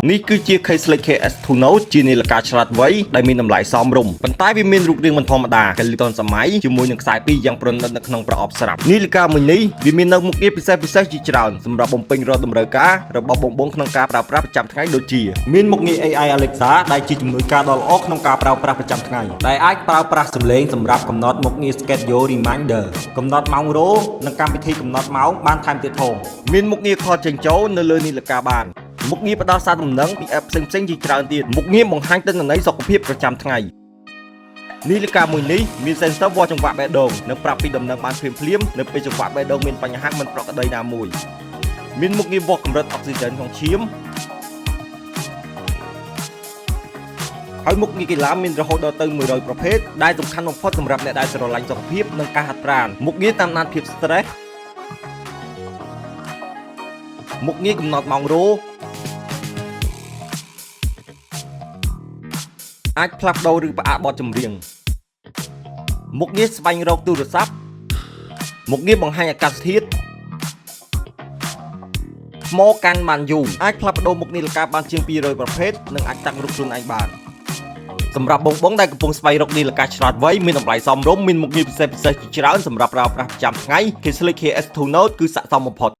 នេះគឺជា Case Slick KS2 Note ជានាឡិកាឆ្លាតវៃដែលមានតម្លៃសមរម្យប៉ុន្តែវាមានរូបរាងមិនធម្មតាកលិតនសម័យជាមួយនឹងខ្សែពីរយ៉ាងប្រណិតនៅក្នុងប្រអប់ស្រាប់នាឡិកាមួយនេះវាមាននៅមុខងារពិសេសជាច្រើនសម្រាប់បំពេញរាល់តម្រូវការរបស់បងៗក្នុងការប្រើប្រាស់ប្រចាំថ្ងៃដូចជាមានមុខងារ AI Alexa ដែលជាជំនួយការដ៏ល្អក្នុងការប្រើប្រាស់ប្រចាំថ្ងៃដែលអាចប្រើប្រាស់សំឡេងសម្រាប់កំណត់មុខងារ Schedule Reminder កំណត់ម៉ោងរោនិងកម្មវិធីកំណត់ម៉ោងបានថែមទៀតផងមានមុខងារខលចេញចូលនៅលើនាឡិកាបានមុខងារផ្ដល់សារដំណឹងពី app ផ្សេងៗជាច្រើនទៀតមុខងារបង្ហាញទិន្នន័យសុខភាពប្រចាំថ្ងៃនាឡិកាមួយនេះមាន sensor វាស់ចង្វាក់បេះដូងនិងប្រាប់ពីដំណឹងបានភ្លាមៗនៅពេលចង្វាក់បេះដូងមានបញ្ហាមិនប្រក្រតីណាមួយមានមុខងារវាស់កម្រិតអុកស៊ីហ្សែនក្នុងឈាមហើយមុខងារកីឡាមានរហូតដល់ទៅ100ប្រភេទដែលសំខាន់បំផុតសម្រាប់អ្នកដែលស្រឡាញ់សុខភាពនិងការហាត់ប្រាណមុខងារតាមដានភាព stress មុខងារកំណត់ម៉ោងរោអាចផ្លាស់ប្ដូរឬផ្អាកបទចម្រៀងមុខងារស្វែងរកទូរស័ព្ទមុខងារបង្ហាញអាកាសធាតុថ្មកាន់បានយូរអាចផ្លាស់ប្ដូរមុខនាឡិកាបានជាង200ប្រភេទនិងអាចតាំងរូបខ្លួនឯងបានសម្រាប់បងដែលកំពុងស្វែងរកនាឡិកាឆ្លាតវៃមានតម្លៃសមរម្យមានមុខងារពិសេសជាច្រើនសម្រាប់ប្រើប្រាស់ប្រចាំថ្ងៃ Case Slick KS2 Note គឺស័ក្តិសមបំផុត